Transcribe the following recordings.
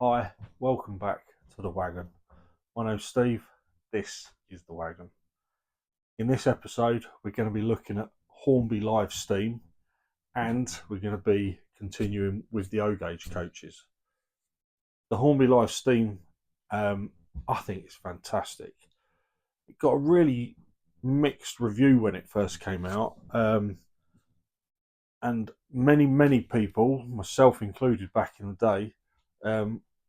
Hi, welcome back to the wagon. My name's Steve. This is the wagon. In this episode, we're going to be looking at Hornby live steam, and we're going to be continuing with the O gauge coaches. The Hornby live steam, I think it's fantastic. It got a really mixed review when it first came out, and many people, myself included, back in the day,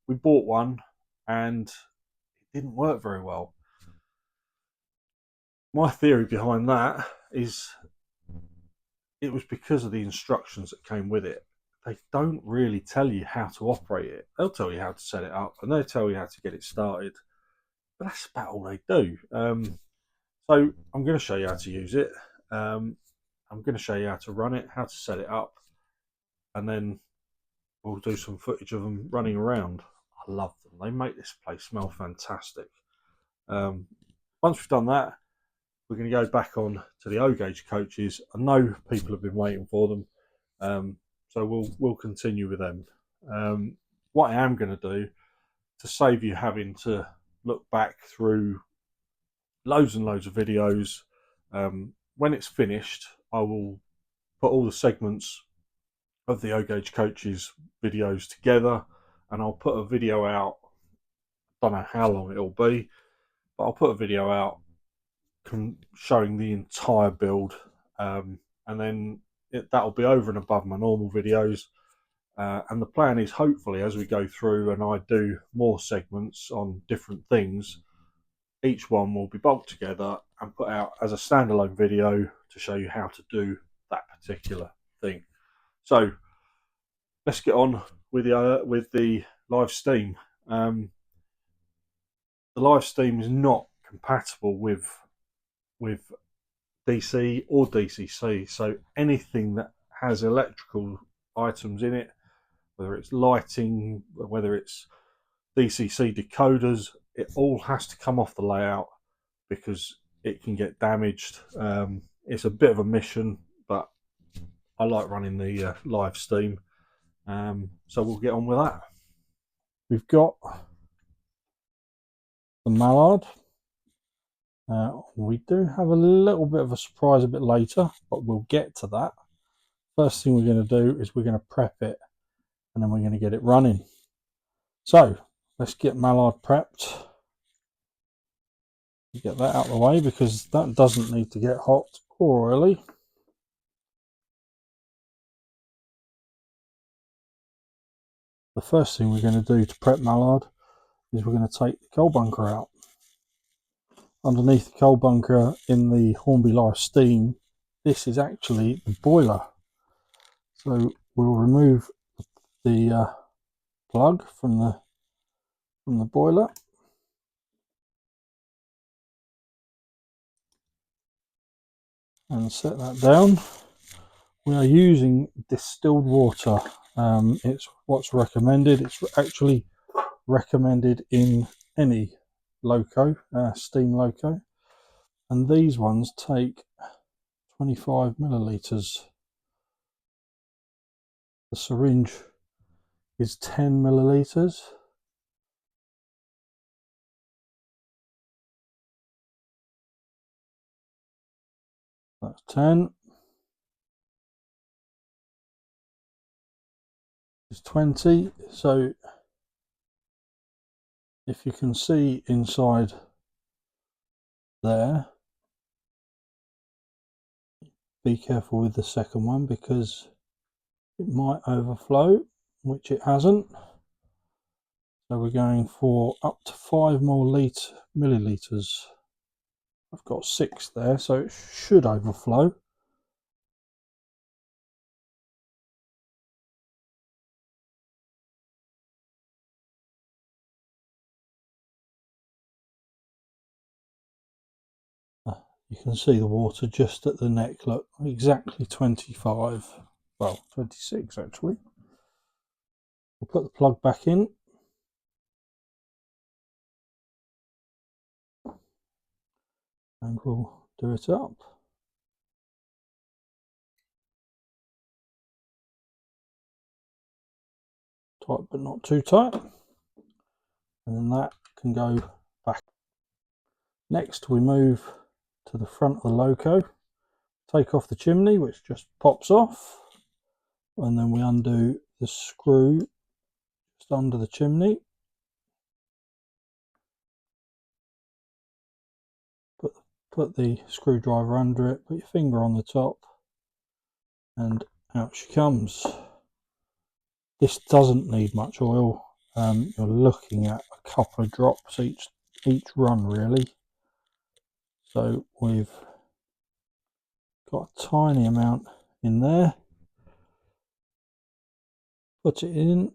we bought one and it didn't work very well. My theory behind that is it was because of the instructions that came with it. They don't really tell you how to operate it. They'll tell you how to set it up and they'll tell you how to get it started, but that's about all they do. So I'm going to show you how to use it. I'm going to show you how to run it, how to set it up, and then we'll do some footage of them running around. I love them. They make this place smell fantastic. Once we've done that, we're going to go back on to the O gauge coaches. I know people have been waiting for them, so we'll continue with them. What I am going to do, to save you having to look back through loads and loads of videos, when it's finished, I will put all the segments of the O gauge coaches videos together, and I'll put a video out. Don't know how long it'll be, but I'll put a video out showing the entire build, and then that'll be over and above my normal videos. And the plan is, hopefully, as we go through and I do more segments on different things, each one will be bolted together and put out as a standalone video to show you how to do that particular thing. So let's get on with the live steam. The live steam is not compatible with DC or DCC, so anything that has electrical items in it, whether it's lighting, whether it's DCC decoders, it all has to come off the layout because it can get damaged. It's a bit of a mission, but I like running the live steam, so we'll get on with that. We've got the mallard. We do have a little bit of a surprise a bit later, but we'll get to that. First thing we're going to do is we're going to prep it, and then we're going to get it running. So let's get mallard prepped. Get that out of the way because that doesn't need to get hot or oily. The first thing we're going to do to prep mallard is we're going to take the coal bunker out. Underneath the coal bunker in the Hornby live steam, this is actually the boiler. So we'll remove the plug from the boiler. And set that down. We are using distilled water. It's what's recommended. It's actually recommended in any loco, steam loco. And these ones take 25 millilitres. The syringe is 10 millilitres. That's 10. It's 20. So if you can see inside there, be careful with the second one because it might overflow, which it hasn't. So we're going for up to 5 more millilitres. I've got 6 there, so it should overflow. You can see the water just at the neck, look, exactly 25, well 26 actually. We'll put the plug back in. And we'll do it up. Tight but not too tight. and then that can go back. Next we move to the front of the loco, take off the chimney which just pops off, and then we undo the screw just under the chimney. Put the screwdriver under it, put your finger on the top, and out she comes. This doesn't need much oil. You're looking at a couple of drops each run really. So we've got a tiny amount in there. Put it in.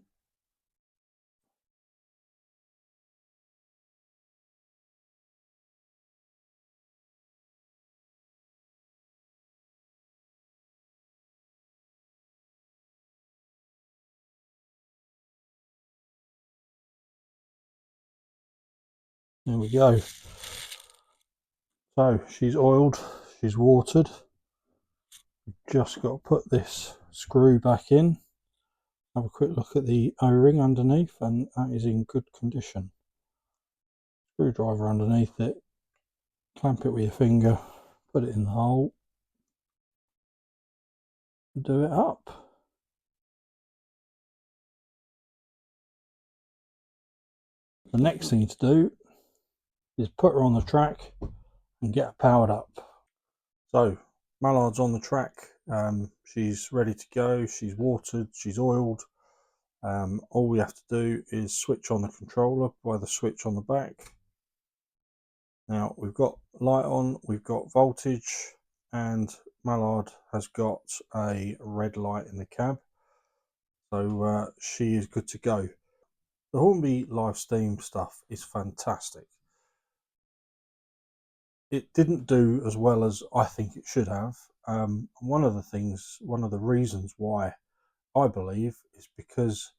There we go. So she's oiled, she's watered. Just got to put this screw back in. Have a quick look at the O-ring underneath, and that is in good condition. Screwdriver underneath it, clamp it with your finger, put it in the hole, do it up. The next thing to do is put her on the track and get her powered up. So Mallard's on the track, she's ready to go, she's watered, she's oiled. All we have to do is switch on the controller by the switch on the back. Now we've got light on, we've got voltage, and Mallard has got a red light in the cab, so she is good to go. The Hornby live steam stuff is fantastic. It didn't do as well as I think it should have. One of the reasons why I believe is because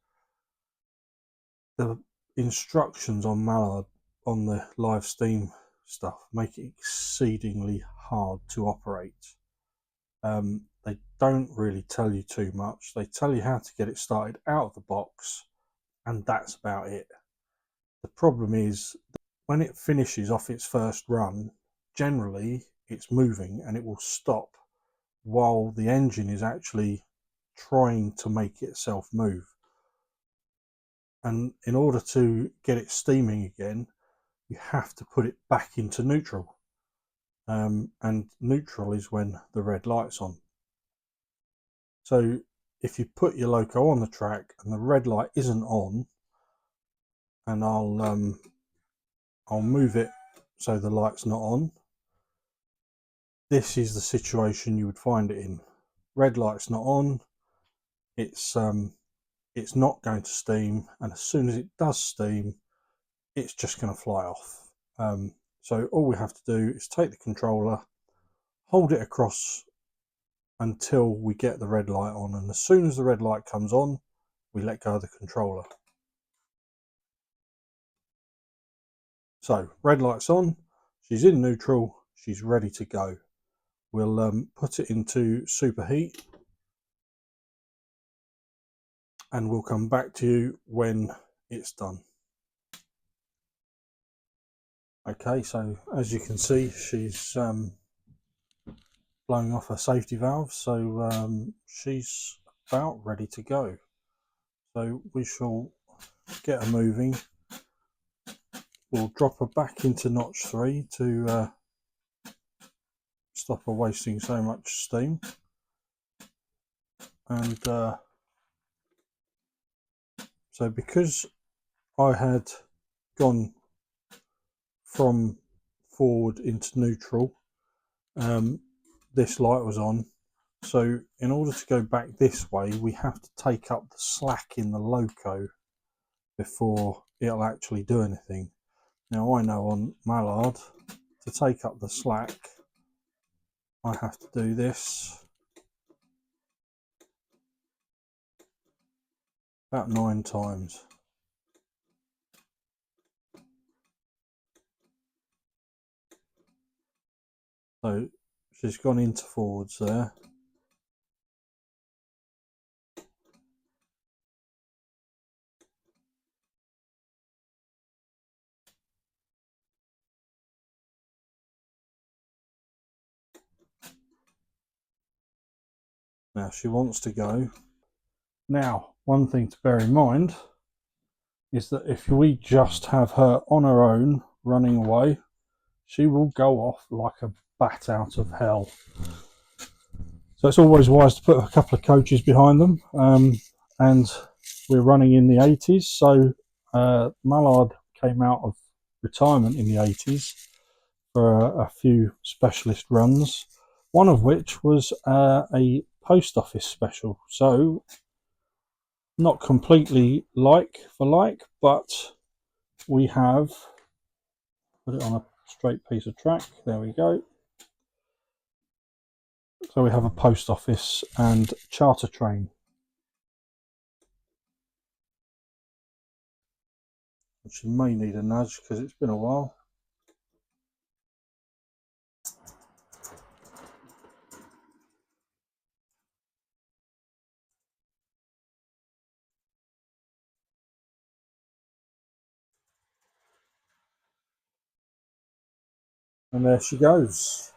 the instructions on Mallard on the live steam stuff make it exceedingly hard to operate. They don't really tell you too much. They tell you how to get it started out of the box, and that's about it. The problem is when it finishes off its first run, generally it's moving and it will stop while the engine is actually trying to make itself move. And in order to get it steaming again, you have to put it back into neutral. And neutral is when the red light's on. So if you put your loco on the track and the red light isn't on, and I'll move it so the light's not on, this is the situation you would find it in. Red light's not on, it's not going to steam, and as soon as it does steam, it's just going to fly off. So all we have to do is take the controller, hold it across until we get the red light on, and as soon as the red light comes on, we let go of the controller. So red light's on, she's in neutral, she's ready to go. We'll put it into superheat, and we'll come back to you when it's done. Okay, so as you can see, she's blowing off her safety valve, so she's about ready to go. So we shall get her moving. We'll drop her back into notch 3 to stop her wasting so much steam. And so because I had gone from forward into neutral, this light was on. So in order to go back this way, we have to take up the slack in the loco before it'll actually do anything. Now I know on Mallard, to take up the slack, I have to do this about 9 times. So she's gone into forwards there. Now she wants to go. Now, one thing to bear in mind is that if we just have her on her own running away, she will go off like a bat out of hell. So it's always wise to put a couple of coaches behind them. And we're running in the 80s, so Mallard came out of retirement in the 80s for a few specialist runs, one of which was a post office special. So not completely like for like, but we have put it on a straight piece of track. There we go. So we have a post office and charter train. She may need a nudge because it's been a while. And there she goes.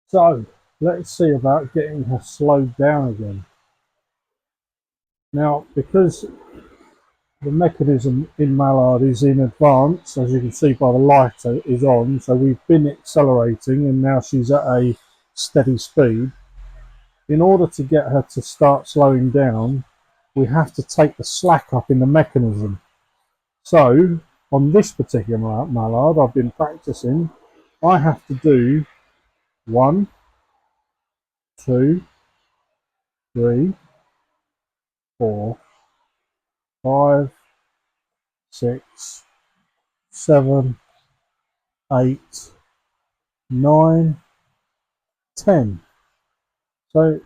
So let's see about getting her slowed down again. Now, because the mechanism in Mallard is in advance, as you can see by the light is on, so we've been accelerating and now she's at a steady speed. In order to get her to start slowing down, we have to take the slack up in the mechanism. So on this particular Mallard I've been practicing, I have to do 1, 2, 3, 4, 5, 6, 7, 8, 9, 10. So,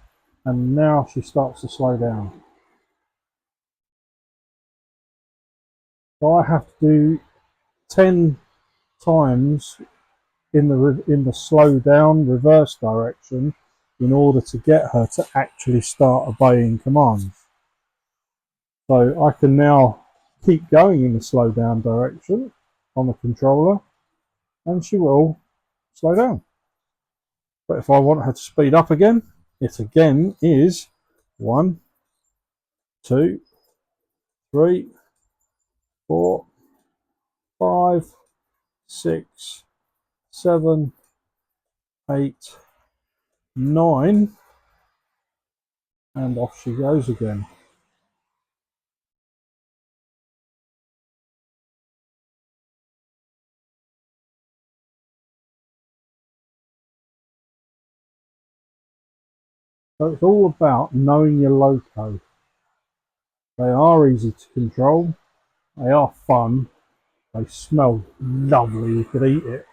and now she starts to slow down. So I have to do 10 times in the slow down reverse direction in order to get her to actually start obeying commands. So I can now keep going in the slow down direction on the controller and she will slow down. But if I want her to speed up again, it again is 1, 2, 3, 4, 5, 6, 7, 8, 9, and off she goes again. So it's all about knowing your loco. They are easy to control, they are fun, they smell lovely, you could eat it.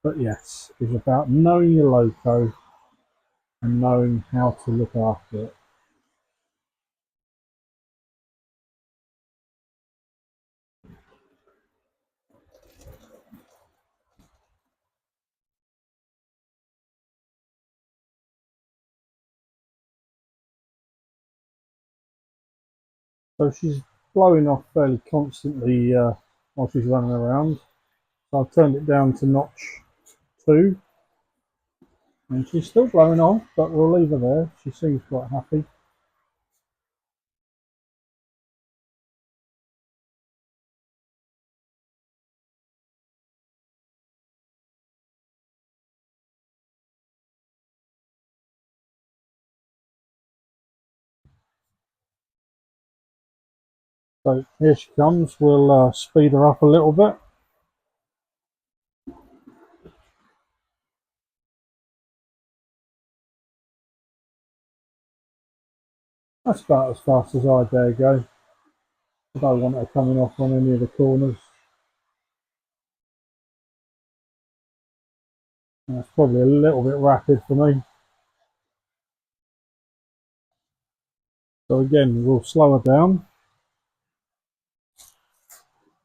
But yes, it's about knowing your loco and knowing how to look after it. So she's blowing off fairly constantly while she's running around. So I've turned it down to notch 2. And she's still blowing off, but we'll leave her there. She seems quite happy. So here she comes. We'll speed her up a little bit. That's about as fast as I dare go. I don't want her coming off on any of the corners. That's probably a little bit rapid for me. So again, we'll slow her down.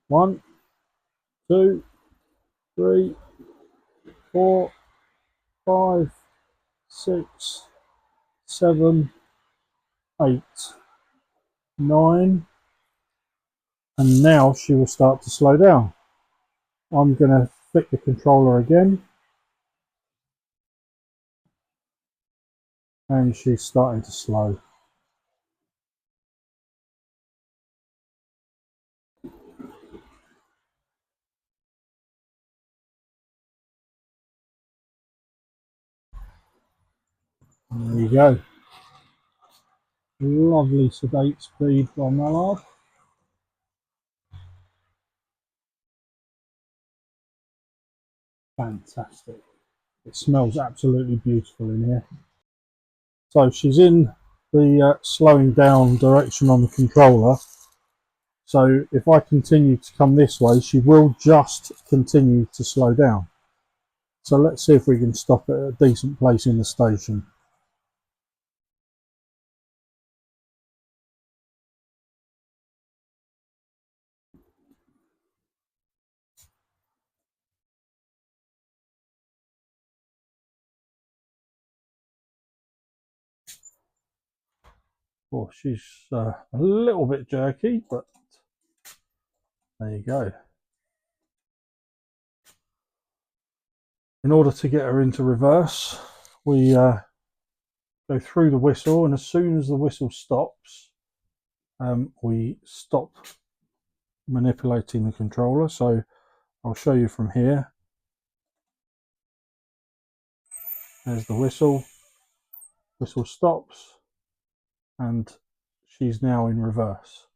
1, 2, 3, 4, 5, 6, 7, 8, 9, and now she will start to slow down. I'm going to flick the controller again, and she's starting to slow. There you go. Lovely sedate speed by Mallard. Fantastic. It smells absolutely beautiful in here. So she's in the slowing down direction on the controller. So if I continue to come this way, she will just continue to slow down. So let's see if we can stop it at a decent place in the station. Oh, she's a little bit jerky, but there you go. In order to get her into reverse, we go through the whistle, and as soon as the whistle stops, we stop manipulating the controller. So I'll show you from here. There's the whistle. Whistle stops, and she's now in reverse.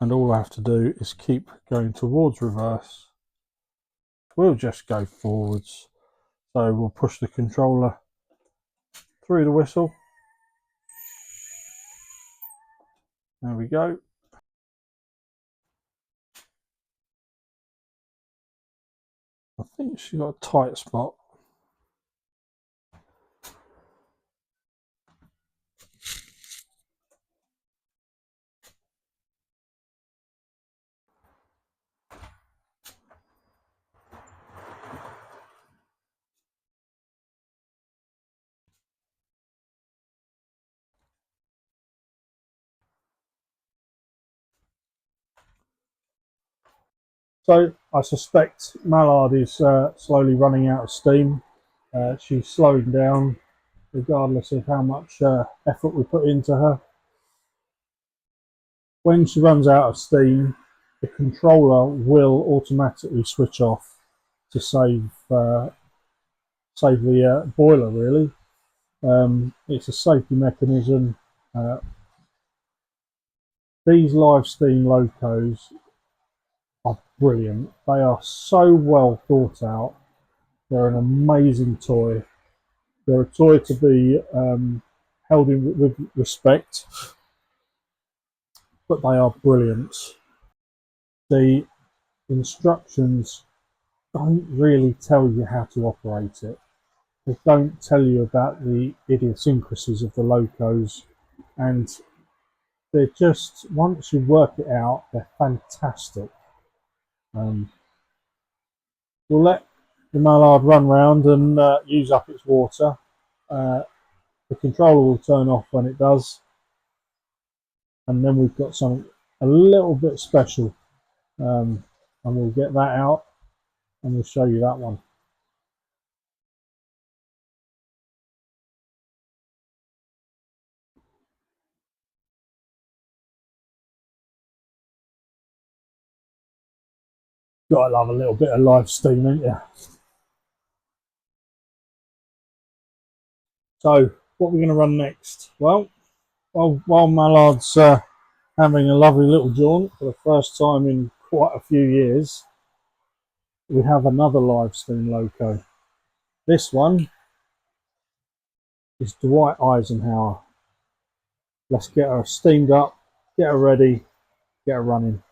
And all I have to do is keep going towards reverse. We'll just go forwards. So we'll push the controller through the whistle. There we go. I think she's got a tight spot. So I suspect Mallard is slowly running out of steam. She's slowing down regardless of how much effort we put into her. When she runs out of steam, the controller will automatically switch off to save the boiler, really. It's a safety mechanism. These live steam locos are brilliant. They are so well thought out. They're an amazing toy. They're a toy to be held in with respect, but they are brilliant. The instructions don't really tell you how to operate it. They don't tell you about the idiosyncrasies of the locos, and they're just, once you work it out, they're fantastic. We'll let the mallard run round and use up its water. The controller will turn off when it does, and then we've got something a little bit special, and we'll get that out and we'll show you that one. Gotta love a little bit of live steam, ain't you? So, what we're going to run next? Well, while Mallard's having a lovely little jaunt for the first time in quite a few years, we have another live steam loco. This one is Dwight Eisenhower. Let's get her steamed up, get her ready, get her running.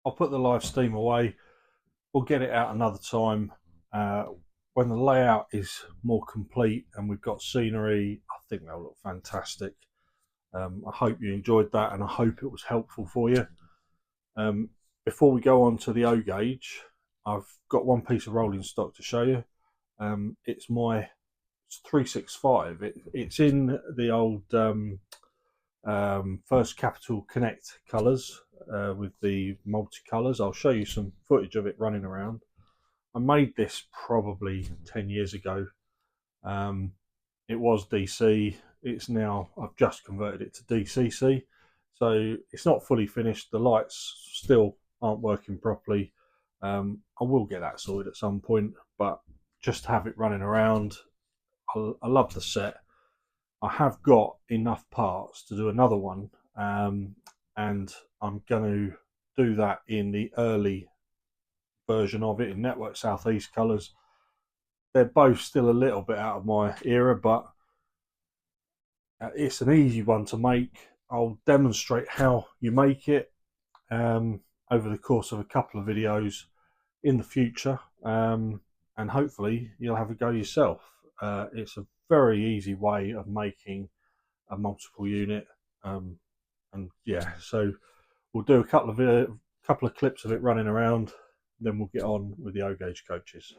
I'll put the live steam away. We'll get it out another time. When the layout is more complete and we've got scenery, I think they'll look fantastic. I hope you enjoyed that and I hope it was helpful for you. Before we go on to the O gauge, I've got one piece of rolling stock to show you. It's my 365. It's in the old First Capital Connect colours with the multicolours. I'll show you some footage of it running around. I made this probably 10 years ago. It was DC. It's now, I've just converted it to DCC. So it's not fully finished. The lights still aren't working properly. I will get that sorted at some point, but just have it running around. I love the set. I have got enough parts to do another one, and I'm going to do that in the early version of it in Network Southeast colours. They're both still a little bit out of my era, but it's an easy one to make. I'll demonstrate how you make it over the course of a couple of videos in the future, and hopefully you'll have a go yourself. It's a very easy way of making a multiple unit, and yeah, so we'll we'll do a couple of clips of it running around, then we'll get on with the O gauge coaches.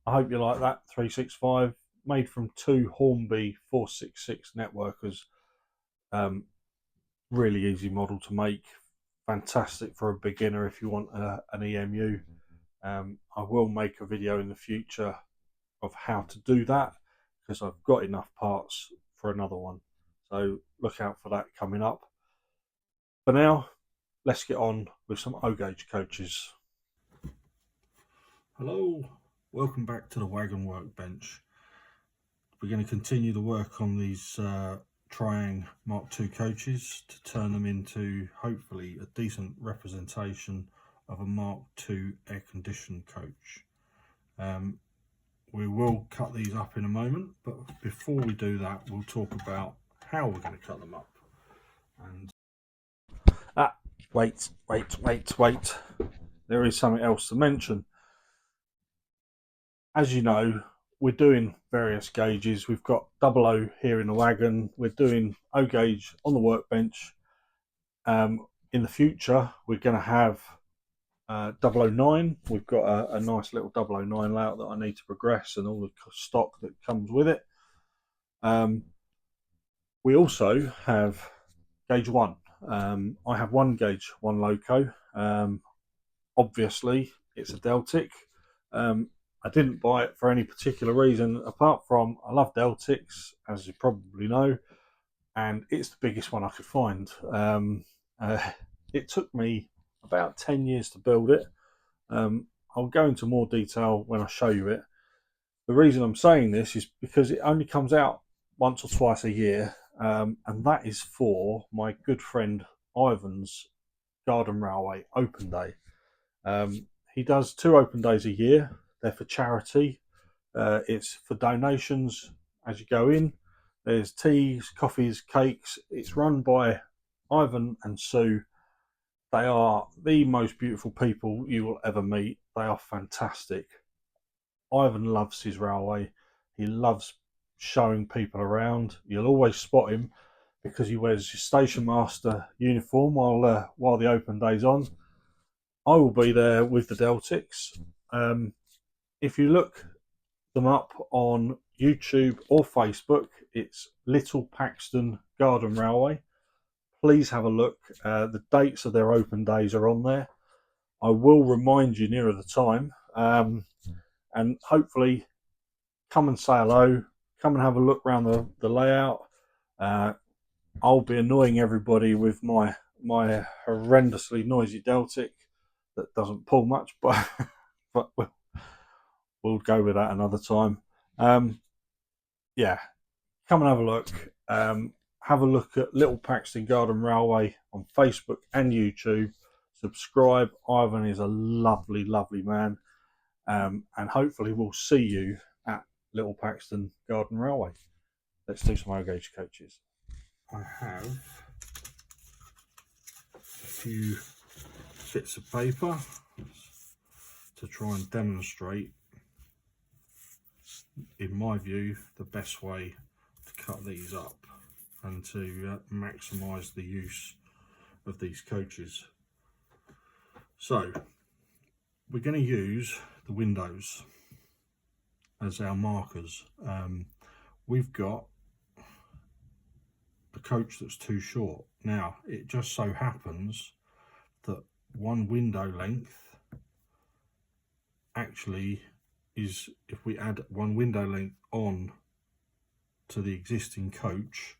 I hope you like that 365, made from 2 Hornby 466 networkers. Really easy model to make, fantastic for a beginner if you want an EMU. I will make a video in the future of how to do that, because I've got enough parts for another one, so look out for that coming up. For now, let's get on with some O gauge coaches. Hello, welcome back to the wagon workbench. We're going to continue the work on these Triang Mk2 coaches to turn them into hopefully a decent representation of a Mk2 air-conditioned coach. We will cut these up in a moment, but before we do that, we'll talk about how we're going to cut them up. And wait. There is something else to mention. As you know, we're doing various gauges. We've got 00 here in the wagon. We're doing O gauge on the workbench. In the future, we're going to have 009. We've got a nice little 009 layout that I need to progress, and all the stock that comes with it. We also have gauge 1. I have 1 gauge, 1 loco. Obviously, it's a Deltic. I didn't buy it for any particular reason, apart from I love Deltics, as you probably know, and it's the biggest one I could find. It took me about 10 years to build it. I'll go into more detail when I show you it. The reason I'm saying this is because it only comes out once or twice a year, and that is for my good friend Ivan's Garden Railway Open Day. He does 2 open days a year. They're for charity. It's for donations as you go in. There's teas, coffees, cakes. It's run by Ivan and Sue. They are the most beautiful people you will ever meet. They are fantastic. Ivan loves his railway. He loves showing people around. You'll always spot him because he wears his station master uniform while the open day's on. I will be there with the Deltics. If you look them up on YouTube or Facebook, it's Little Paxton Garden Railway. Please have a look. The dates of their open days are on there. I will remind you nearer the time, and hopefully come and say hello, come and have a look around the layout. I'll be annoying everybody with my horrendously noisy Deltic that doesn't pull much, but we'll go with that another time. Yeah, come and have a look. Have a look at Little Paxton Garden Railway on Facebook and YouTube. Subscribe. Ivan is a lovely, lovely man. And hopefully we'll see you at Little Paxton Garden Railway. Let's do some O gauge coaches. I have a few bits of paper to try and demonstrate, in my view, the best way to cut these up and to maximise the use of these coaches. So we're going to use the windows as our markers. We've got a coach that's too short. Now it just so happens that one window length actually is, if we add one window length on to the existing coach,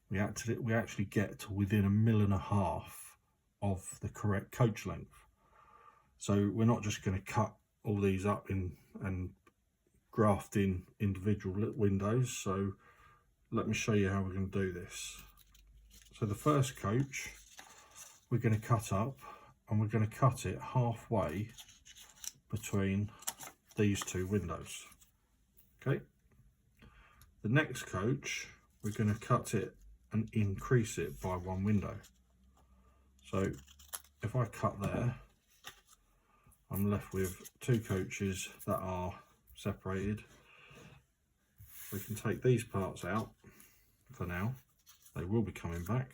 we actually get to within 1.5 mil of the correct coach length. So we're not just going to cut all these up in and graft in individual windows. So let me show you how we're going to do this. So the first coach we're going to cut up, and we're going to cut it halfway between these two windows. Okay. The next coach, we're going to cut it and increase it by 1 window. So if I cut there, I'm left with 2 coaches that are separated. We can take these parts out for now. They will be coming back.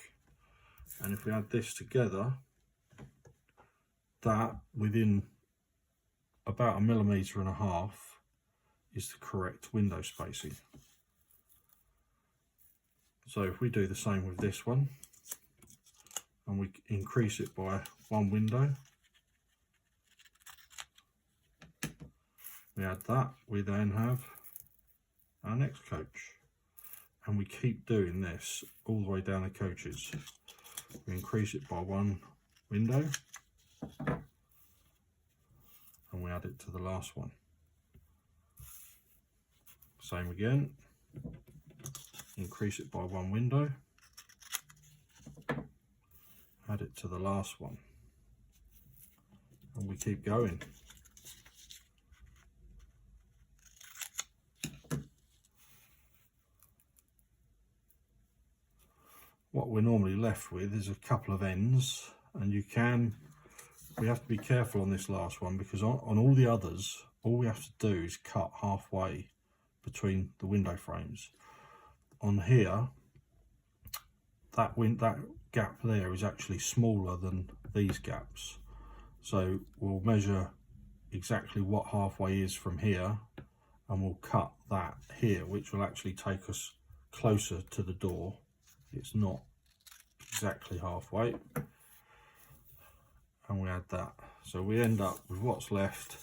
And if we add this together, that within about 1.5 millimeters is the correct window spacing. So if we do the same with this one, and we increase it by 1 window, we add that, we then have our next coach. And we keep doing this all the way down the coaches. We increase it by 1 window, and we add it to the last one. Same again, increase it by 1 window, add it to the last one, and we keep going. What we're normally left with is a couple of ends, and we have to be careful on this last one, because on all the others, all we have to do is cut halfway between the window frames. On here, that gap there is actually smaller than these gaps, so we'll measure exactly what halfway is from here, and we'll cut that here, which will actually take us closer to the door. It's not exactly halfway, and we add that. So we end up with what's left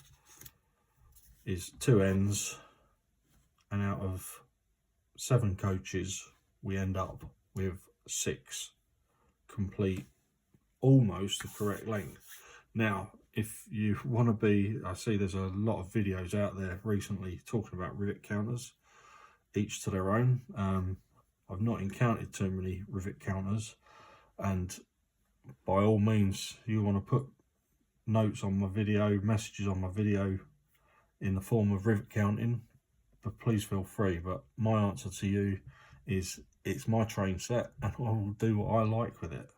is 2 ends, and out of 7 coaches we end up with 6 complete, almost the correct length. Now if you want to be, I see there's a lot of videos out there recently talking about rivet counters, each to their own. I've not encountered too many rivet counters, and by all means, you want to put notes on my video, messages on my video in the form of rivet counting, but please feel free. But my answer to you is, it's my train set, and I will do what I like with it.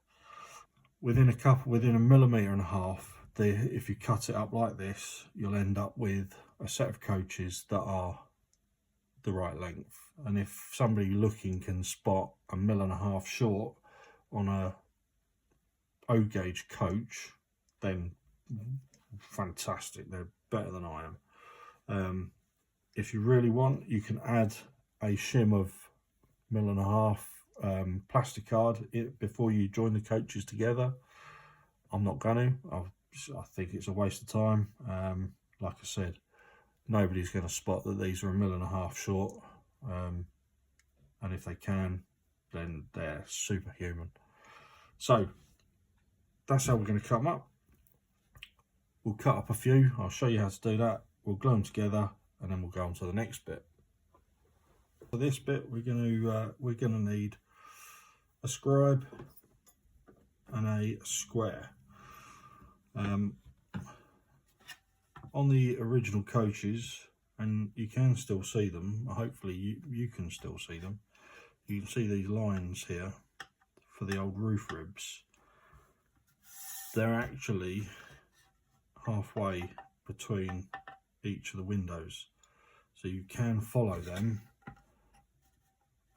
Within 1.5 millimeters, if you cut it up like this, you'll end up with a set of coaches that are the right length. And if somebody looking can spot 1.5 mil short on a O gauge coach, then fantastic, they're better than I am. If you really want, you can add a shim of 1.5 mil plastic card before you join the coaches together. I'm not going to. I think it's a waste of time. Like I said, nobody's going to spot that these are 1.5 mil short, and if they can, then they're superhuman. So that's how we're going to cut them up. We'll cut up a few. I'll show you how to do that. We'll glue them together, and then we'll go on to the next bit. For this bit, we're going to need a scribe and a square. On the original coaches, and you can still see them, hopefully you can still see them, you can see these lines here for the old roof ribs. They're actually halfway between each of the windows, so you can follow them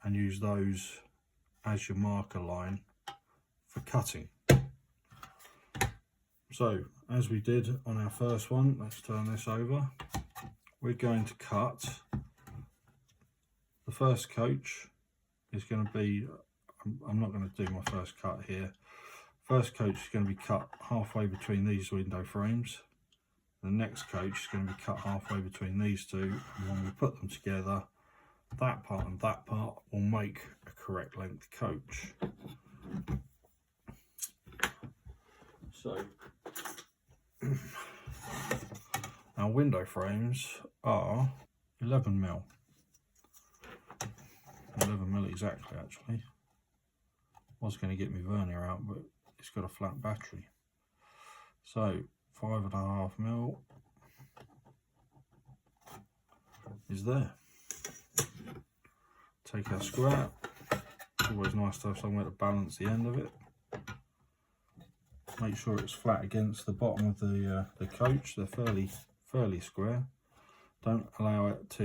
and use those as your marker line for cutting. So as we did on our first one, let's turn this over. We're going to cut the first coach. Is going to be, I'm not going to do my first cut here. First coach is going to be cut halfway between these window frames. The next coach is going to be cut halfway between these two, and when we put them together, that part and that part will make a correct length coach. So our window frames are 11mm. 11mm exactly, actually. I was going to get my vernier out, but it's got a flat battery. So 5.5mm is there. Take our screw out. It's always nice to have somewhere to balance the end of it. Make sure it's flat against the bottom of the coach. They're fairly square. Don't allow it to.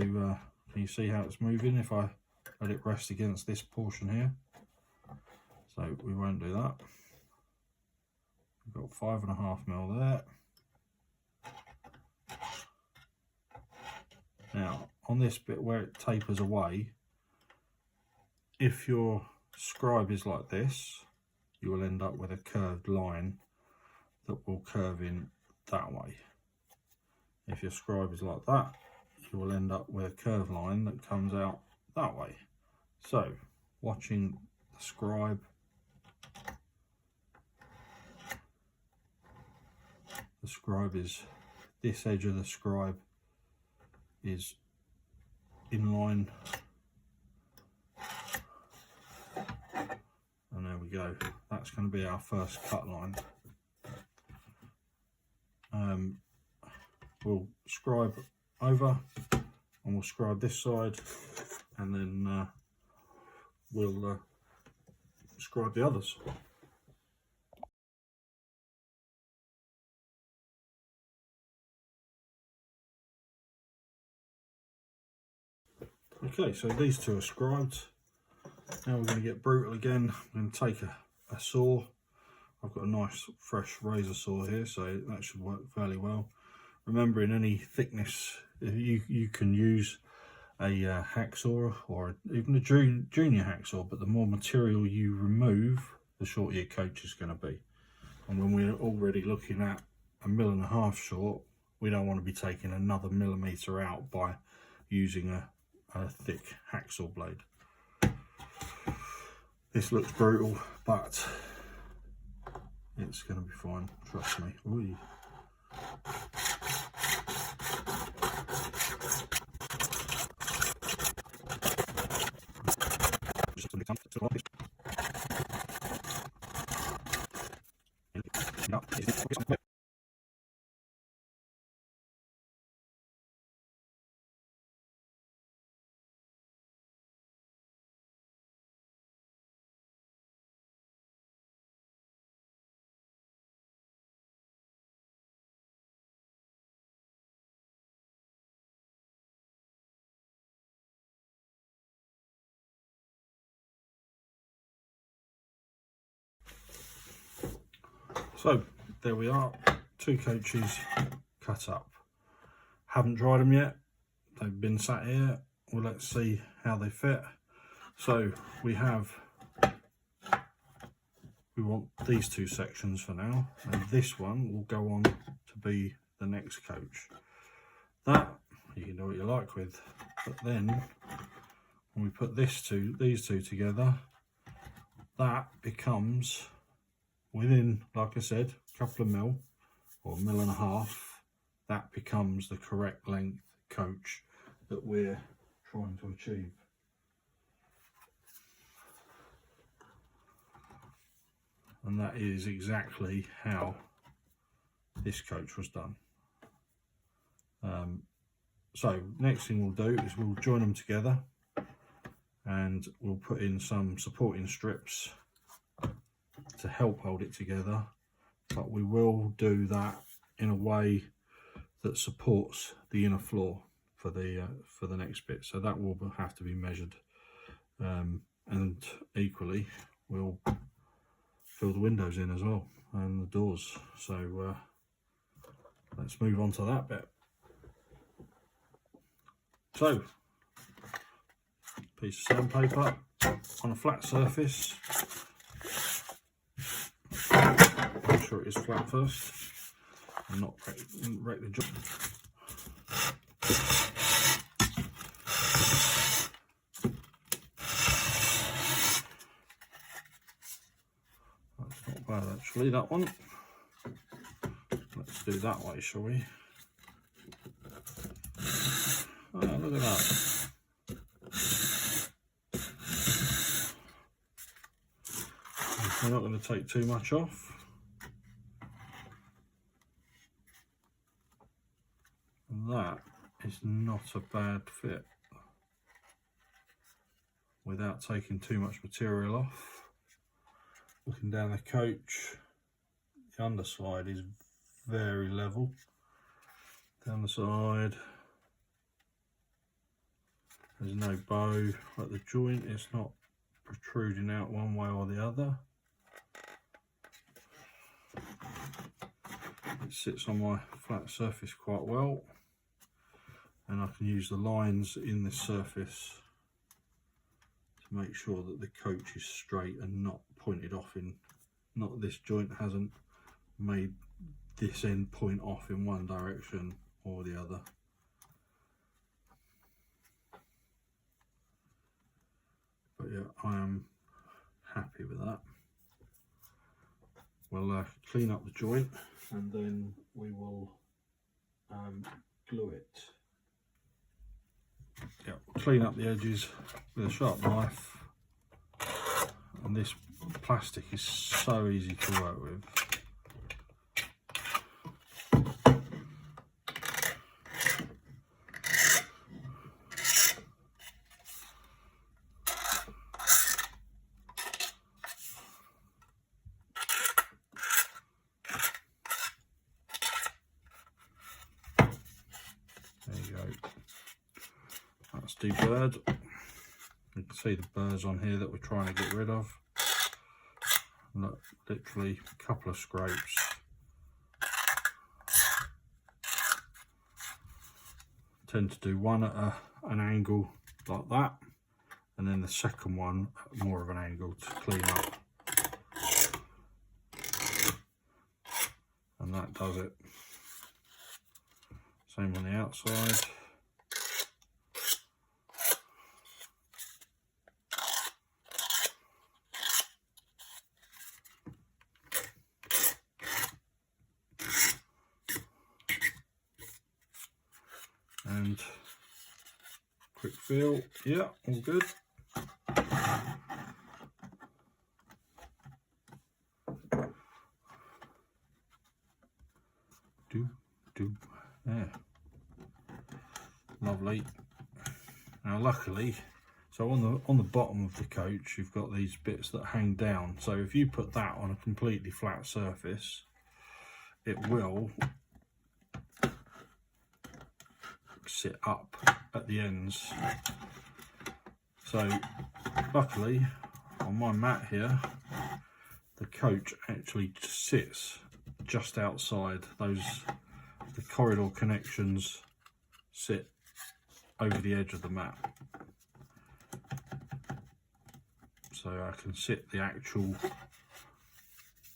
Can you see how it's moving? If I let it rest against this portion here, so we won't do that. We've got 5.5mm there. Now on this bit where it tapers away, if your scribe is like this, you will end up with a curved line that will curve in that way. If your scribe is like that, you will end up with a curved line that comes out that way. So, watching the scribe, this edge of the scribe is in line, and there we go. That's going to be our first cut line. We'll scribe over and we'll scribe this side, and then we'll scribe the others. Okay, so these two are scribed. Now we're going to get brutal again. I'm going to take a saw. I've got a nice fresh razor saw here, so that should work fairly well. Remember, in any thickness, you can use a hacksaw or even a junior hacksaw, but the more material you remove, the shorter your coach is going to be. And when we're already looking at 1.5 mm short, we don't want to be taking another millimetre out by using a thick hacksaw blade. This looks brutal, but it's going to be fine, trust me. Ooh. So there we are, 2 coaches cut up. Haven't dried them yet, they've been sat here. Well, let's see how they fit. So we want these 2 sections for now, and this one will go on to be the next coach. That you can do what you like with, but then when we put these two together, that becomes, within, like I said, a couple of mil or 1.5 mm, that becomes the correct length coach that we're trying to achieve. And that is exactly how this coach was done. So next thing we'll do is we'll join them together, and we'll put in some supporting strips to help hold it together, but we will do that in a way that supports the inner floor for the next bit. So that will have to be measured, and equally we'll fill the windows in as well and the doors. So let's move on to that bit. So, piece of sandpaper on a flat surface. Make sure it is flat first and not wreck the job. actually, that one. Let's do that way, shall we? Oh, look at that. We're not going to take too much off. That is not a bad fit without taking too much material off. Looking down the coach, the underside is very level. Down the side, there's no bow at the joint, it's not protruding out one way or the other. It sits on my flat surface quite well, and I can use the lines in this surface to make sure that the coach is straight and not pointed off in, not this joint hasn't made this end point off in one direction or the other. But yeah, I am happy with that. We'll clean up the joint and then we will glue it. Yeah, we'll clean up the edges with a sharp knife, and this plastic is so easy to work with. There you go. That's deburred. You can see the burrs on here that we're trying to get rid of. Look, literally a couple of scrapes. Tend to do one at an angle like that, and then the second one at more of an angle to clean up. And that does it. Same on the outside. And quick feel, yeah, all good. There. Lovely. Now luckily, so on the bottom of the coach you've got these bits that hang down, so if you put that on a completely flat surface, it will sit up at the ends. So luckily on my mat here, the coach actually sits just outside those. The corridor connections sit over the edge of the mat, so I can sit the actual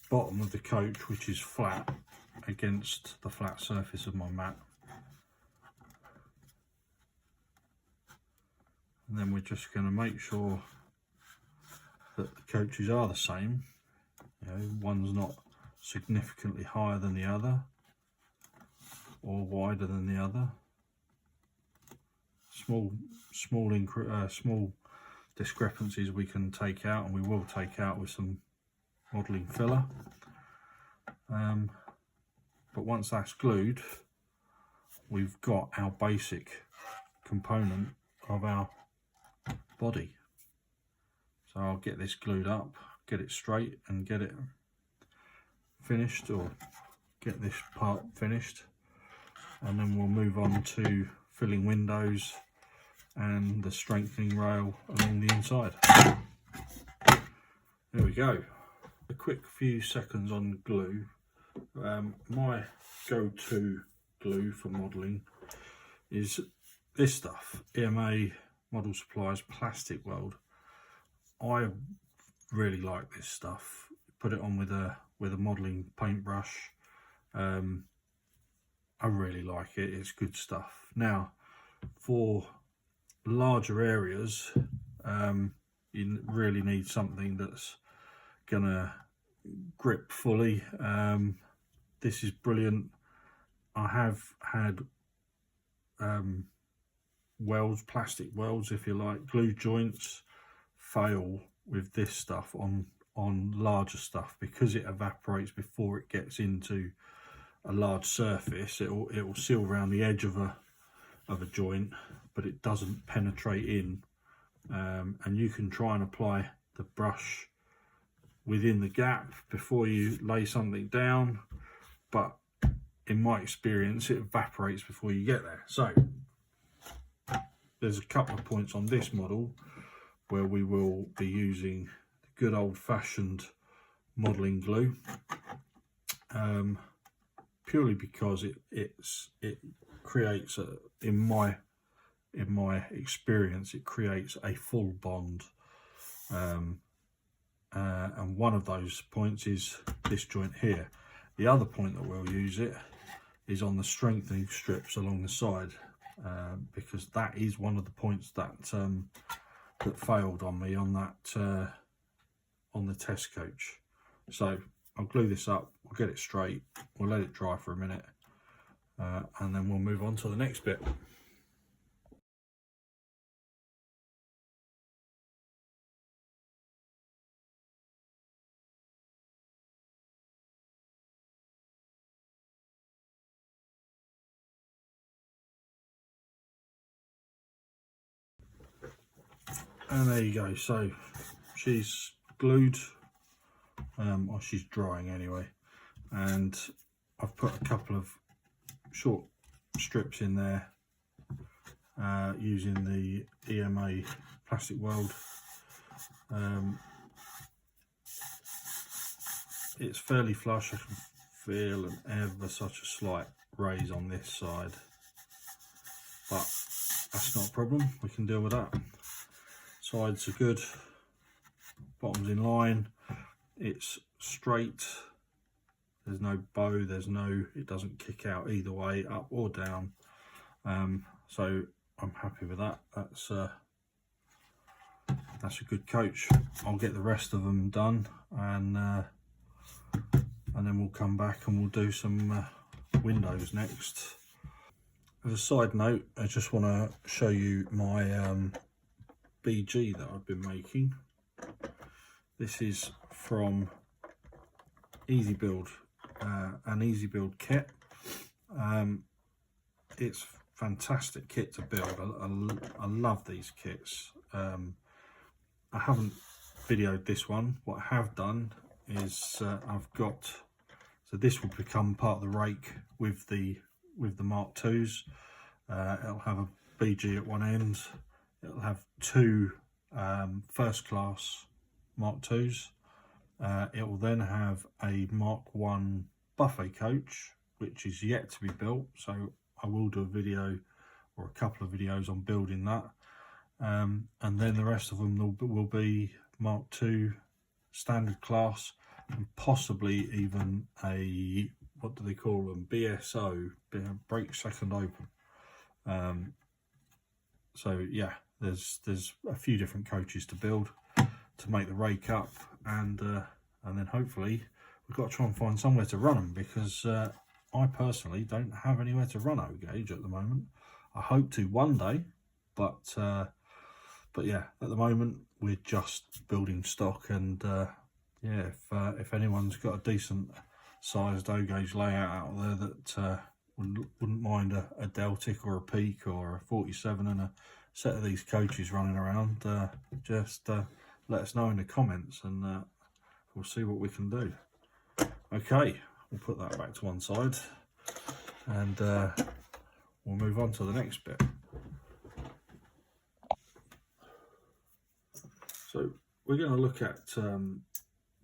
bottom of the coach, which is flat, against the flat surface of my mat. And then we're just going to make sure that the coaches are the same. You know, one's not significantly higher than the other or wider than the other. Small discrepancies we can take out, and we will take out with some modelling filler. But once that's glued, we've got our basic component of our body. So I'll get this glued up, get it straight, and get it finished, or get this part finished, and then we'll move on to filling windows and the strengthening rail along the inside. There we go. A quick few seconds on glue. My go-to glue for modelling is this stuff, EMA Model Supplies Plastic World. I really like this stuff. Put it on with a modelling paintbrush. I really like it. It's good stuff. Now, for larger areas, you really need something that's gonna grip fully. This is brilliant. I have had welds, plastic welds if you like, glue joints fail with this stuff on larger stuff, because it evaporates before it gets into a large surface. It will seal around the edge of a joint, but it doesn't penetrate in. And you can try and apply the brush within the gap before you lay something down, but in my experience it evaporates before you get there. So there's a couple of points on this model where we will be using the good old-fashioned modelling glue, purely because it creates in my experience, it creates a full bond. And one of those points is this joint here. The other point that we'll use it is on the strengthening strips along the side, because that is one of the points that that failed on me on that on the test coach. So I'll glue this up, we'll get it straight, we'll let it dry for a minute, and then we'll move on to the next bit. And there you go. So she's glued, or she's drying anyway, and I've put a couple of short strips in there using the EMA plastic weld. It's fairly flush. I can feel an ever such a slight raise on this side, but that's not a problem, we can deal with that. Sides are good, bottom's in line, it's straight, there's no bow, it doesn't kick out either way, up or down. So I'm happy with that. That's a good coach. I'll get the rest of them done, and then we'll come back and we'll do some windows next. As a side note, I just want to show you my BG that I've been making. This is from Easy Build, an Easy Build kit. It's fantastic kit to build. I love these kits. I haven't videoed this one. What I have done is I've got, so this will become part of the rake with the Mk2s. It'll have a BG at one end. It'll have two first class Mk2s. It will then have a Mk1 buffet coach, which is yet to be built, so I will do a video or a couple of videos on building that. And then the rest of them will be Mk2 standard class, and possibly even a, what do they call them, BSO, brake second open. So yeah, there's a few different coaches to build to make the rake up, and then hopefully we've got to try and find somewhere to run them, because I personally don't have anywhere to run O-gauge at the moment. I hope to one day, but yeah, at the moment we're just building stock, and yeah, if anyone's got a decent sized O-gauge layout out there that wouldn't mind a Deltic or a Peak or a 47 and a set of these coaches running around, just let us know in the comments, and we'll see what we can do. Okay, we'll put that back to one side, and we'll move on to the next bit. So we're going to look at the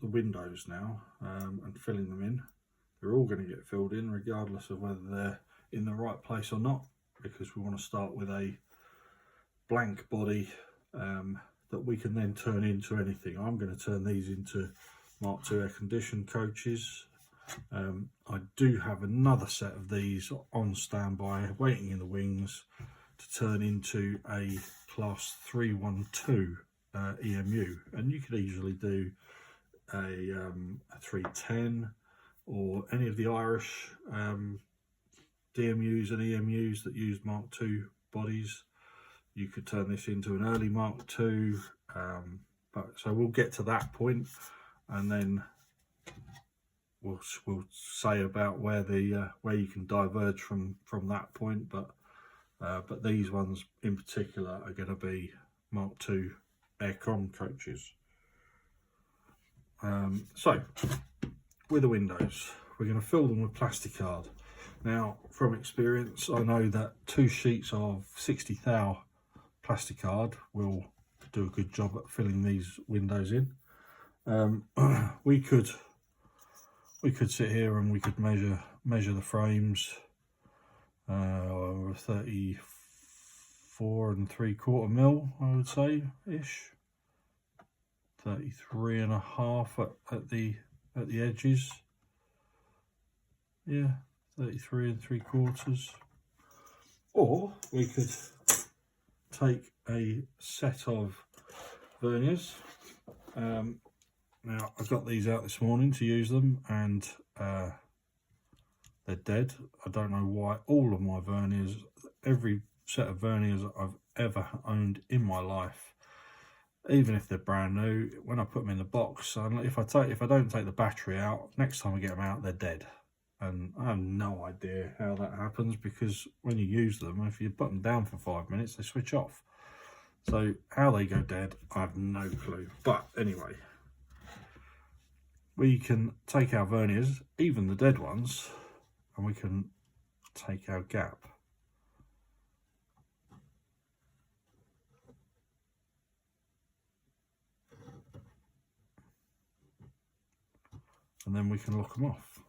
windows now, and filling them in. They're all going to get filled in regardless of whether they're in the right place or not, because we want to start with a blank body that we can then turn into anything. I'm going to turn these into Mk2 air conditioned coaches. I do have another set of these on standby waiting in the wings to turn into a class 312 EMU, and you could easily do a 310 or any of the Irish DMUs and EMUs that use Mark II bodies, you could turn this into an early Mark II. But so we'll get to that point, and then we'll say about where the where you can diverge from that point. But these ones in particular are going to be Mark II aircon coaches. So with the windows, we're going to fill them with plasticard. Now, from experience, I know that 2 sheets of 60 thou plasticard will do a good job at filling these windows in. We could sit here and we could measure the frames, 34 3/4 mil, I would say, ish. 33.5 at the edges. Yeah, 33 3/4. Or we could take a set of verniers. Now, I got these out this morning to use them, and they're dead. I don't know why. All of my verniers, every set of verniers I've ever owned in my life, even if they're brand new, when I put them in the box, if I don't take the battery out, next time I get them out, they're dead. And I have no idea how that happens, because when you use them, if you put them down for 5 minutes, they switch off. So how they go dead, I have no clue. But anyway, we can take our verniers, even the dead ones, and we can take our gap. And then we can lock them off.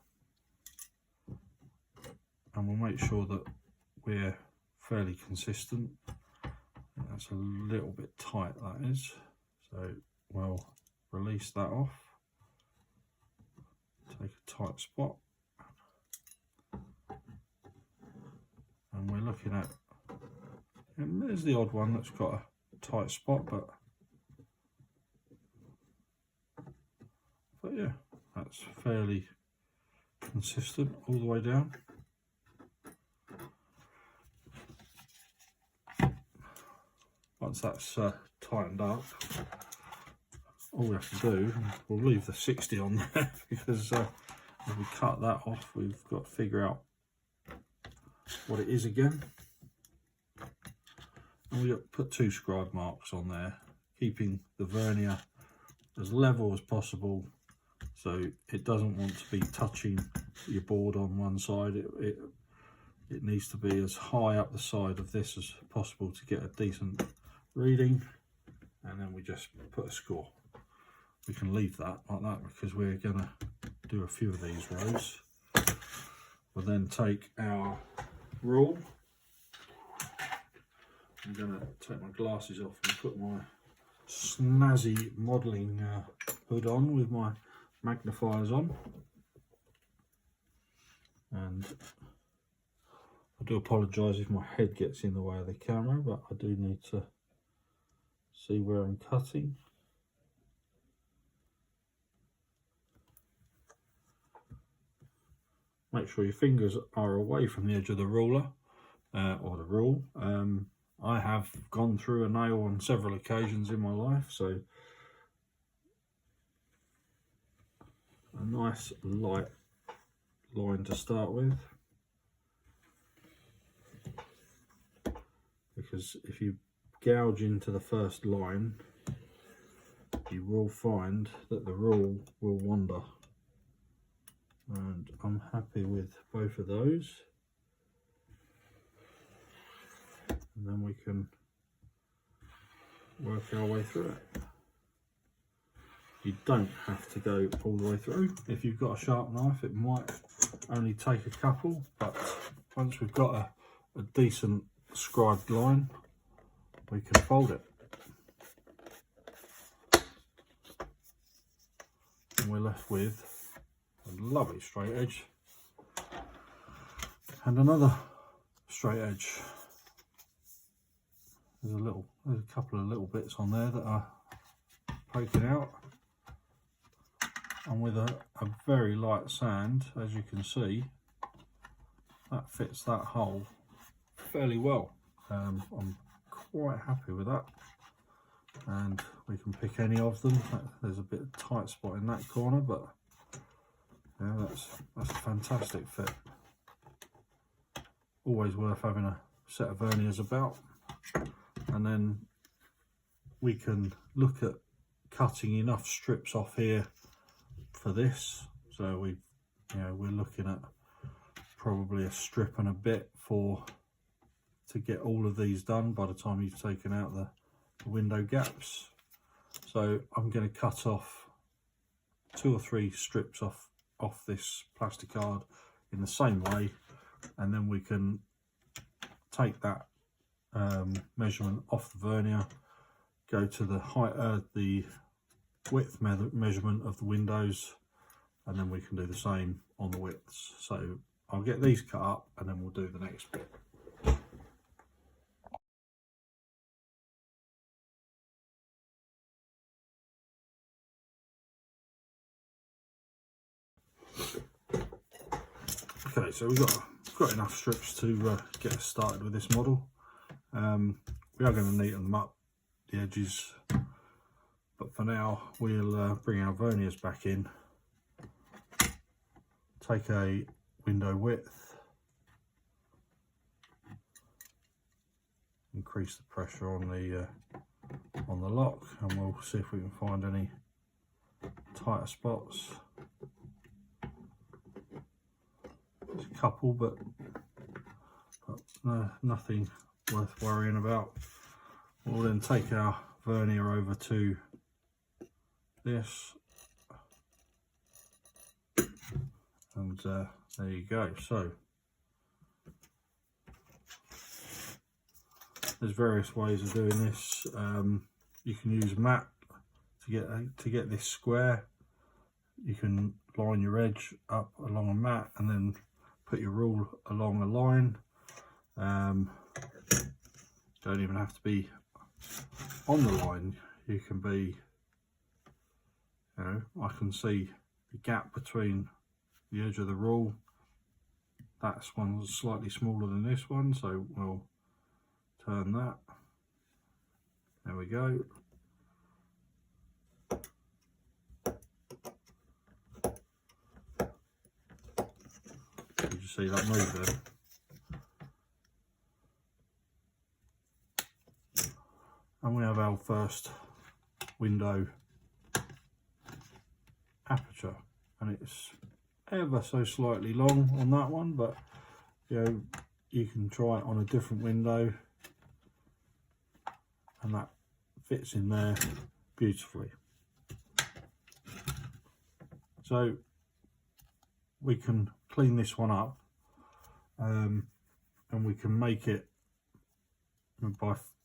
And we'll make sure that we're fairly consistent. That's a little bit tight, that is. So we'll release that off. Take a tight spot. And we're looking at, and there's the odd one that's got a tight spot, but yeah, that's fairly consistent all the way down. Once that's tightened up, all we have to do, we'll leave the 60 on there because if we cut that off, we've got to figure out what it is again. And we put 2 scribe marks on there, keeping the vernier as level as possible, so it doesn't want to be touching your board on one side. It needs to be as high up the side of this as possible to get a decent reading, and then we just put a score. We can leave that like that because we're going to do a few of these rows. We'll then take our rule. I'm going to take my glasses off and put my snazzy modelling hood on with my magnifiers on. And I do apologise if my head gets in the way of the camera, but I do need to see where I'm cutting. Make sure your fingers are away from the edge of the ruler or the rule. I have gone through a nail on several occasions in my life, so a nice light line to start with. Because if you gouge into the first line, you will find that the rule will wander. And I'm happy with both of those. And then we can work our way through it. You don't have to go all the way through. If you've got a sharp knife, it might only take a couple, but once we've got a decent scribed line, we can fold it. And we're left with a lovely straight edge and another straight edge. There's a couple of little bits on there that are poking out. and with a very light sand, as you can see, that fits that hole fairly well. I'm quite happy with that, and we can pick any of them. There's a bit of tight spot in that corner, but yeah, that's a fantastic fit. Always worth having a set of verniers about. And then we can look at cutting enough strips off here for this. So we're looking at probably a strip and a bit to get all of these done by the time you've taken out the window gaps. So I'm going to cut off 2 or 3 strips off this plastic card in the same way, and then we can take that measurement off the vernier, go to the height, the width measurement of the windows, and then we can do the same on the widths. So I'll get these cut up and then we'll do the next bit. Okay, so we've got enough strips to get us started with this model. We are going to neaten them up, the edges, but for now we'll bring our verniers back in, take a window width, increase the pressure on the lock, and we'll see if we can find any tighter spots. There's a couple, but no, nothing worth worrying about. We'll then take our vernier over to this, and there you go. So there's various ways of doing this. You can use a mat to get this square. You can line your edge up along a mat and then put your rule along a line. Don't even have to be on the line. You can be, I can see the gap between the edge of the rule. That one's slightly smaller than this one, so we'll turn that. There we go. Did you see that move there? And we have our first window aperture, and it's ever so slightly long on that one, but you can try it on a different window and that fits in there beautifully. So we can clean this one up, and we can make it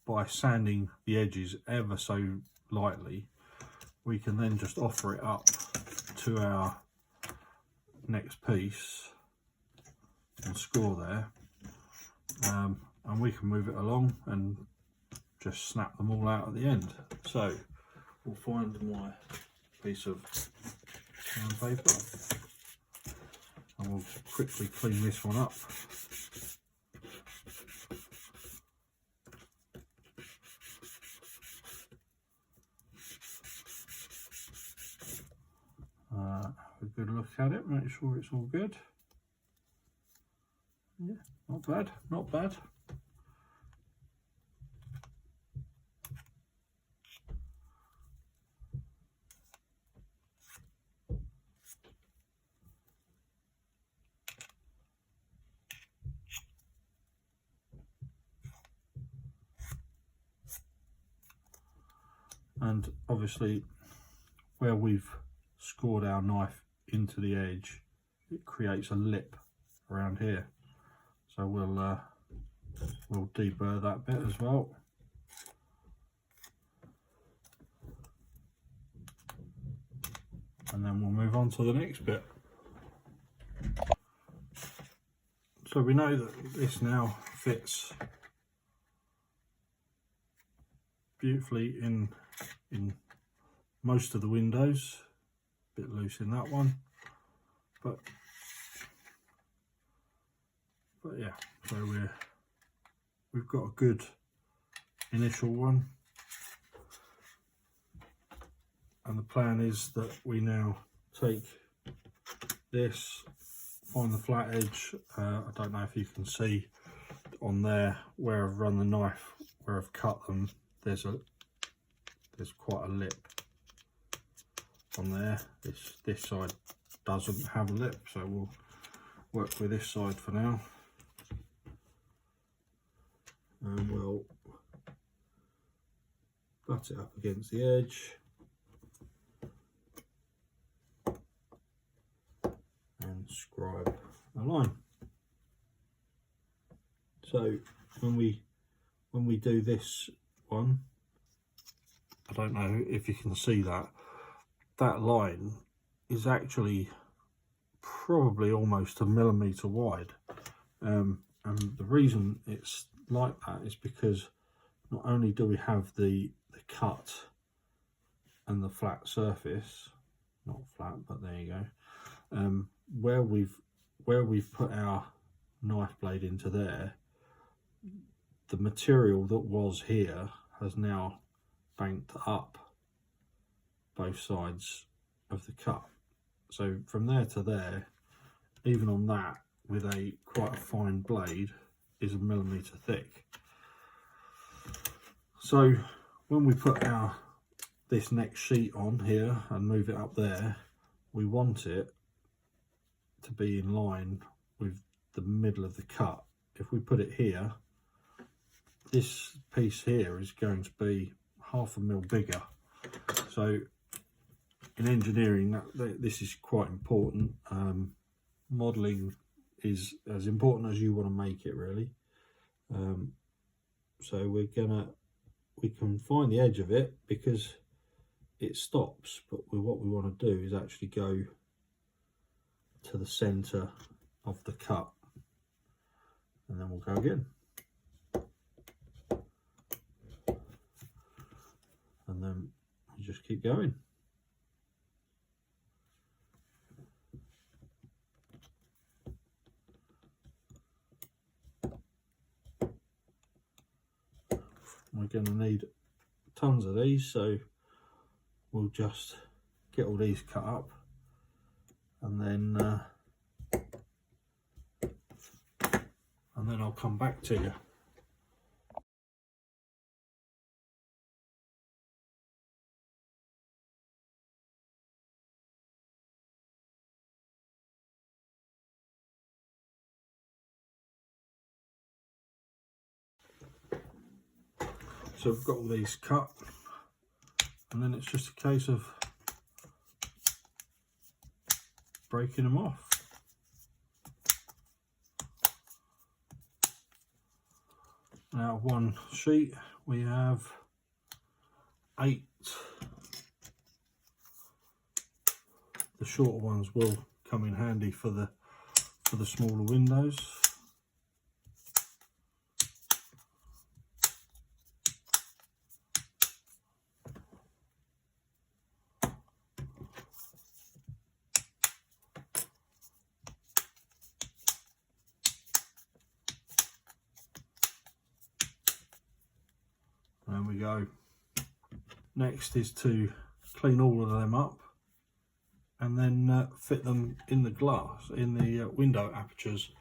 by sanding the edges ever so lightly. We can then just offer it up to our next piece and score there, and we can move it along and just snap them all out at the end. So we'll find my piece of sandpaper and we'll quickly clean this one up. A good look at it, make sure it's all good. Yeah, not bad, not bad. And obviously where we've scored our knife into the edge, it creates a lip around here, so we'll deburr that bit as well. And then we'll move on to the next bit. So we know that this now fits beautifully in most of the windows. bit loose in that one, but yeah, so we've got a good initial one, and the plan is that we now take this, find the flat edge. I don't know if you can see on there where I've run the knife, where I've cut them, there's quite a lip on there. This side doesn't have a lip, so we'll work with this side for now, and we'll butt it up against the edge and scribe a line. So when we do this one, I don't know if you can see that line is actually probably almost a millimetre wide, and the reason it's like that is because not only do we have the cut and the flat surface, not flat, but there you go, where we've put our knife blade into there, the material that was here has now banked up both sides of the cut. So from there to there, even on that, with quite a fine blade, is a millimetre thick. So when we put this next sheet on here and move it up there, we want it to be in line with the middle of the cut. If we put it here, this piece here is going to be 1/2 mil bigger. So in engineering, this is quite important. Modelling is as important as you want to make it, really. So we can find the edge of it because it stops, but what we want to do is actually go to the centre of the cut, and then we'll go again, and then we just keep going. We're going to need tons of these, so we'll just get all these cut up, and then I'll come back to you. So we've got all these cut, and then it's just a case of breaking them off. Now, one sheet we have 8. The shorter ones will come in handy for the smaller windows. There we go. Next is to clean all of them up and then fit them in the glass, in the window apertures.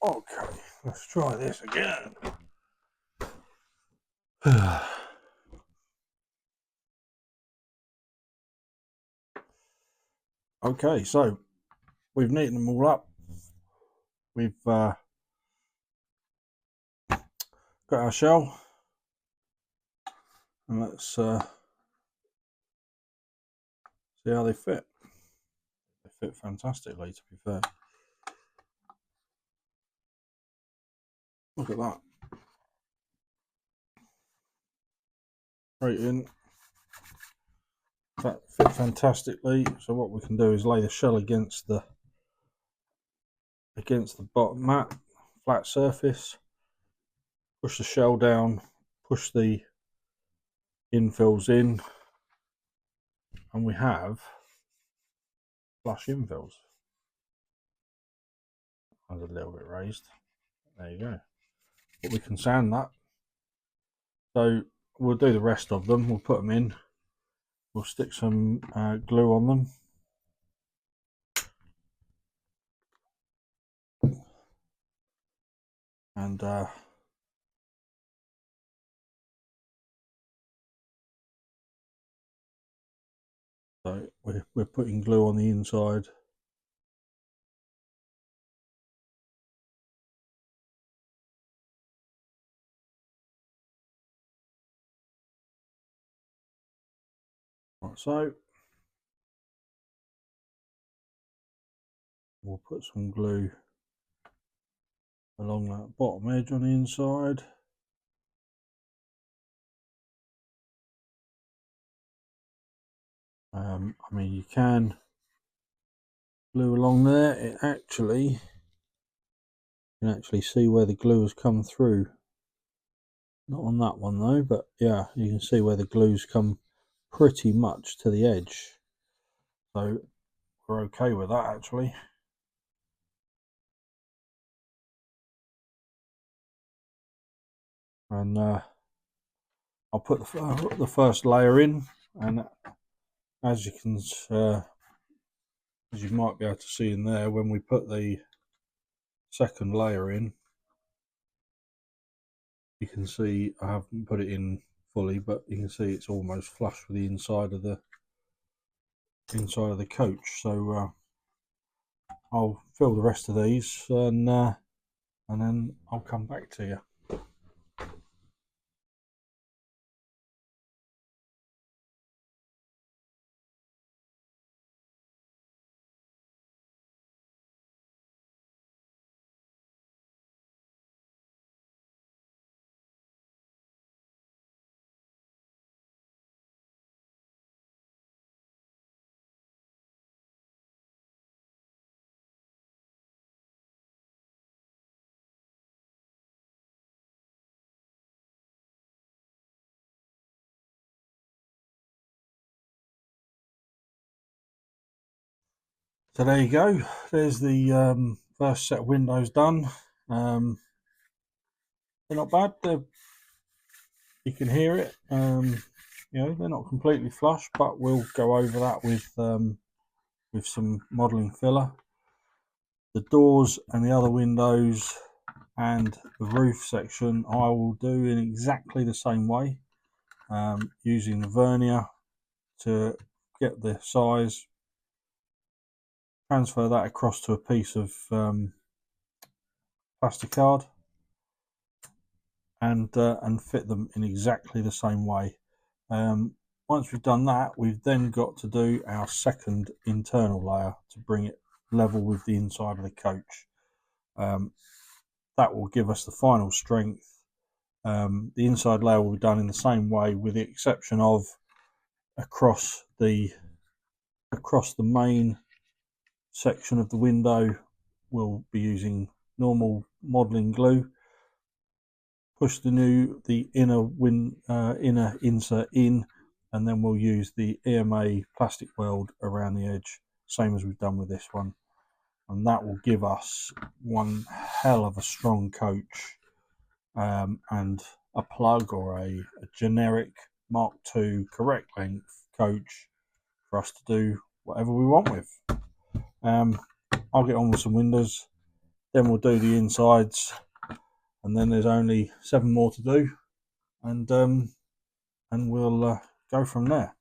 Okay, let's try this again. Okay, so we've neatened them all up. We've got our shell, and let's see how they fit. They fit fantastically, to be fair. Look at that. Right in. That fit fantastically. So what we can do is lay the shell against the bottom mat, flat surface, push the shell down, push the infills in, and we have flush infills. I was a little bit raised. There you go. But we can sand that. So we'll do the rest of them. We'll put them in. We'll stick some glue on them. And so we're putting glue on the inside. Like so. We'll put some glue along that bottom edge on the inside. I mean, you can glue along there. You can actually see where the glue has come through. Not on that one though, but yeah, you can see where the glue's come pretty much to the edge. So we're okay with that actually. And I'll put the first layer in, and as you can, as you might be able to see in there, when we put the second layer in, you can see I haven't put it in fully, but you can see it's almost flush with the inside of the coach. So I'll fill the rest of these, and then I'll come back to you. So there you go. There's the first set of windows done. They're not bad. You can hear it. You know, they're not completely flush, but we'll go over that with some modelling filler. The doors and the other windows and the roof section I will do in exactly the same way, using the vernier to get the size, transfer that across to a piece of plastic card, and fit them in exactly the same way. Once we've done that, we've then got to do our second internal layer to bring it level with the inside of the coach. That will give us the final strength. The inside layer will be done in the same way, with the exception of across the main section of the window, we'll be using normal modelling glue. Push the inner insert in, and then we'll use the EMA plastic weld around the edge, same as we've done with this one, and that will give us one hell of a strong coach, and a plug or a generic Mk2 correct length coach for us to do whatever we want with. I'll get on with some windows, then we'll do the insides, and then there's only 7 more to do, and we'll go from there.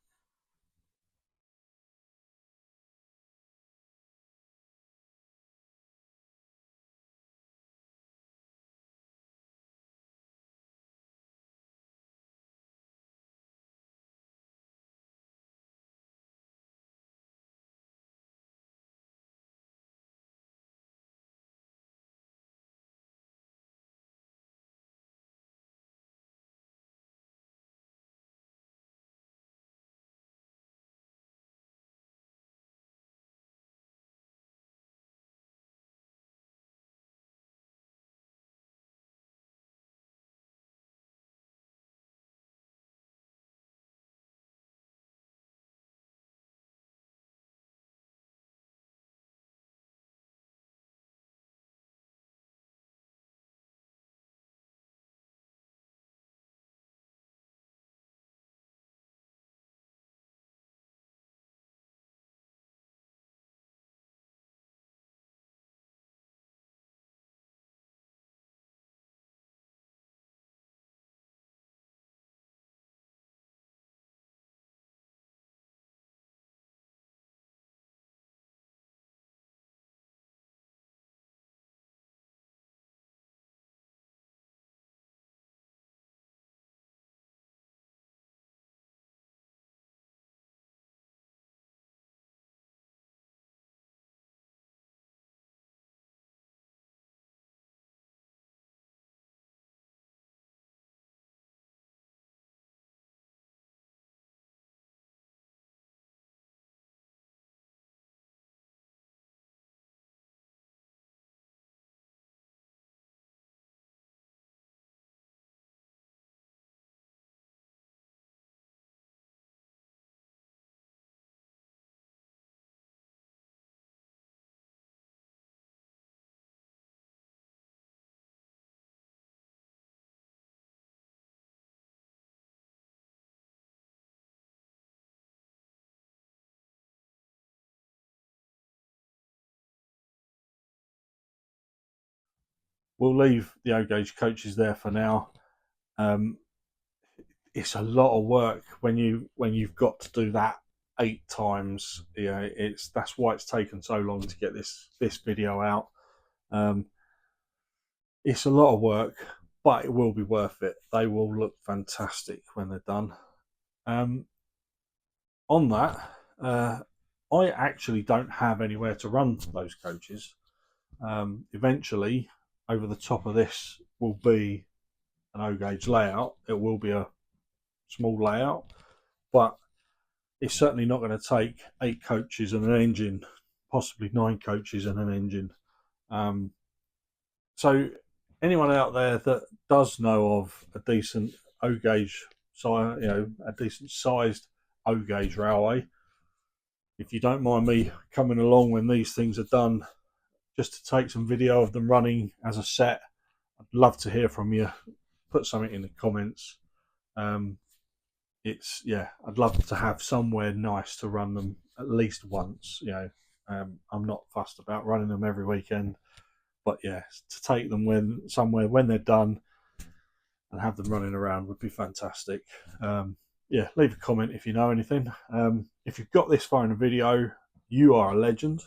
we'll leave the O-gauge coaches there for now. It's a lot of work when you've got to do that 8 times. That's why it's taken so long to get this video out. It's a lot of work, but it will be worth it. They will look fantastic when they're done. On that, I actually don't have anywhere to run those coaches. Eventually, over the top of this will be an O-gauge layout. It will be a small layout, but it's certainly not going to take 8 coaches and an engine, possibly 9 coaches and an engine. So anyone out there that does know of a decent O-gauge, a decent sized O-gauge railway, if you don't mind me coming along when these things are done, just to take some video of them running as a set, I'd love to hear from you. Put something in the comments. I'd love to have somewhere nice to run them at least once. I'm not fussed about running them every weekend, but yeah, to take them somewhere when they're done and have them running around would be fantastic. Leave a comment if you know anything. If you've got this far in the video, you are a legend.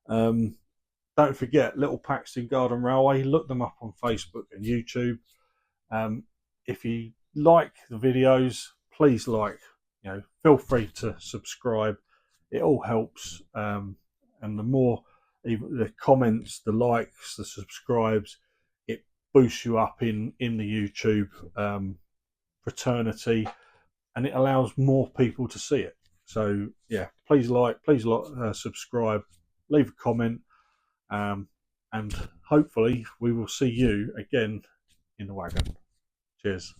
Don't forget Little Paxton Garden Railway. Look them up on Facebook and YouTube. If you like the videos, please feel free to subscribe. It all helps, and the more, even the comments, the likes, the subscribes, it boosts you up in the YouTube fraternity, and it allows more people to see it. So yeah, please subscribe, leave a comment, and hopefully we will see you again in the wagon. Cheers.